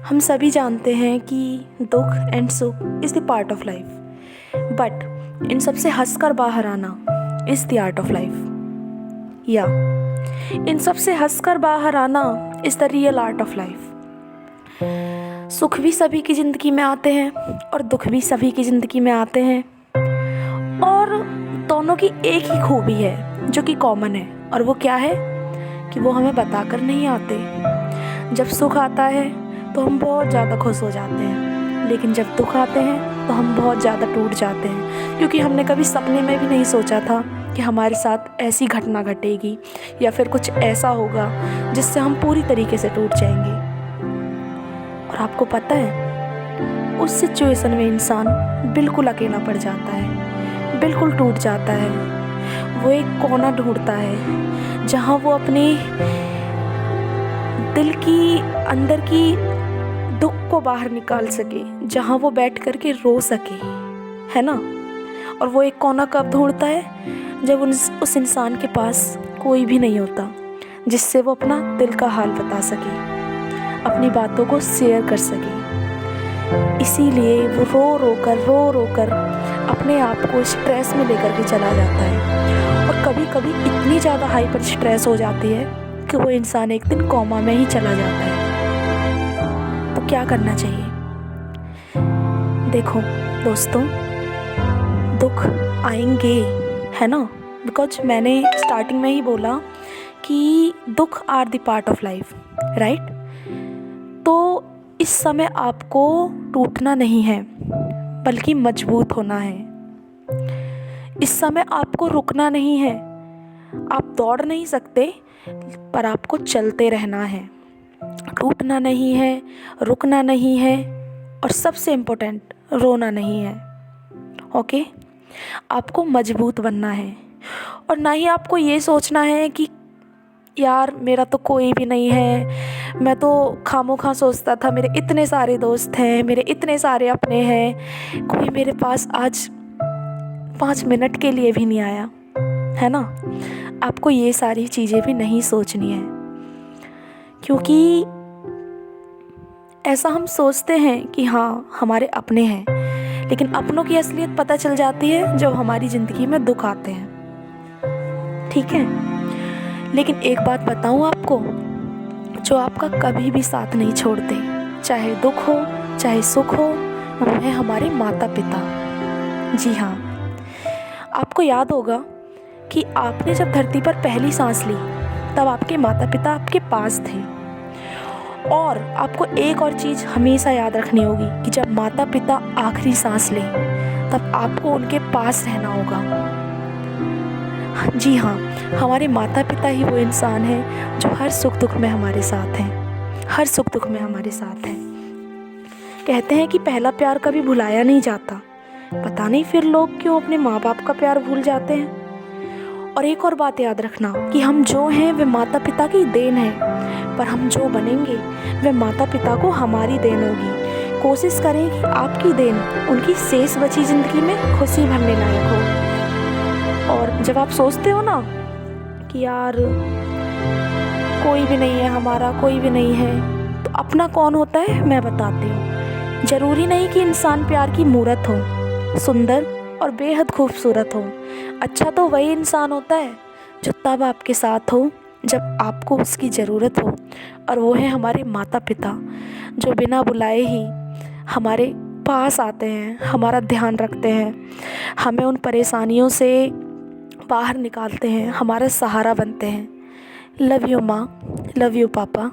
हम सभी जानते हैं कि दुख एंड सुख is the part of life, but in सबसे हंसकर बाहर आना is the art of life. या इन सबसे हंसकर बाहर आना is the real art of life. सुख भी सभी की ज़िंदगी में आते हैं और दुख भी सभी की ज़िंदगी में आते हैं, और दोनों की एक ही खूबी है जो कि कॉमन है, और वो क्या है कि वो हमें बताकर नहीं आते। जब सुख आता है तो हम बहुत ज़्यादा खुश हो जाते हैं, लेकिन जब दुख आते हैं तो हम बहुत ज़्यादा टूट जाते हैं, क्योंकि हमने कभी सपने में भी नहीं सोचा था कि हमारे साथ ऐसी घटना घटेगी या फिर कुछ ऐसा होगा जिससे हम पूरी तरीके से टूट जाएंगे। और आपको पता है, उस सिचुएशन में इंसान बिल्कुल अकेला पड़ जाता है, बिल्कुल टूट जाता है। वो एक कोना ढूंढता है जहाँ वो अपने दिल की अंदर की दुख को बाहर निकाल सके, जहाँ वो बैठ कर के रो सके, है ना। और वो एक कोना कब ढूंढता है जब उस इंसान के पास कोई भी नहीं होता जिससे वो अपना दिल का हाल बता सके, अपनी बातों को शेयर कर सके। इसीलिए वो रो रो कर अपने आप को स्ट्रेस में लेकर के चला जाता है, और कभी कभी इतनी ज़्यादा हाइपर स्ट्रेस हो जाती है कि वो इंसान एक दिन कोमा में ही चला जाता है। तो क्या करना चाहिए? देखो दोस्तों, दुख आएंगे, है ना, बिकॉज मैंने स्टार्टिंग में ही बोला कि दुख are the part of life, right. तो इस समय आपको टूटना नहीं है, बल्कि मजबूत होना है। इस समय आपको रुकना नहीं है, आप दौड़ नहीं सकते, पर आपको चलते रहना है। टूटना नहीं है, रुकना नहीं है, और सबसे इम्पोर्टेंट, रोना नहीं है। ओके, आपको मजबूत बनना है, और ना ही आपको ये सोचना है कि यार मेरा तो कोई भी नहीं है, मैं तो खामोखा सोचता था, मेरे इतने सारे दोस्त हैं, मेरे इतने सारे अपने हैं, कोई मेरे पास आज 5 मिनट के लिए भी नहीं आया, है ना। आपको ये सारी चीज़ें भी नहीं सोचनी है, क्योंकि ऐसा हम सोचते हैं कि हाँ हमारे अपने हैं, लेकिन अपनों की असलियत पता चल जाती है जब हमारी ज़िंदगी में दुख आते हैं, ठीक है। लेकिन एक बात बताऊँ आपको, जो आपका कभी भी साथ नहीं छोड़ते, चाहे दुख हो चाहे सुख हो, वो है हमारे माता पिता। जी हाँ, आपको याद होगा कि आपने जब धरती पर पहली सांस ली तब आपके माता पिता आपके पास थे। और आपको एक और चीज़ हमेशा याद रखनी होगी कि जब माता पिता आखिरी सांस लें तब आपको उनके पास रहना होगा। जी हाँ, हमारे माता पिता ही वो इंसान हैं जो हर सुख दुख में हमारे साथ हैं, हर सुख दुख में हमारे साथ हैं। कहते हैं कि पहला प्यार कभी भुलाया नहीं जाता, पता नहीं फिर लोग क्यों अपने माँ बाप का प्यार भूल जाते हैं। और एक और बात याद रखना कि हम जो हैं वे माता पिता की देन है, पर हम जो बनेंगे वे माता पिता को हमारी देन होगी। कोशिश करें कि आपकी देन उनकी शेष बची ज़िंदगी में खुशी भरने लायक हो। और जब आप सोचते हो ना कि यार कोई भी नहीं है हमारा, कोई भी नहीं है, तो अपना कौन होता है मैं बताती हूँ। ज़रूरी नहीं कि इंसान प्यार की मूरत हो, सुंदर और बेहद खूबसूरत हो। अच्छा तो वही इंसान होता है जो तब आपके साथ हो जब आपको उसकी ज़रूरत हो, और वो है हमारे माता पिता, जो बिना बुलाए ही हमारे पास आते हैं, हमारा ध्यान रखते हैं, हमें उन परेशानियों से बाहर निकालते हैं, हमारा सहारा बनते हैं। लव यू माँ, लव यू पापा।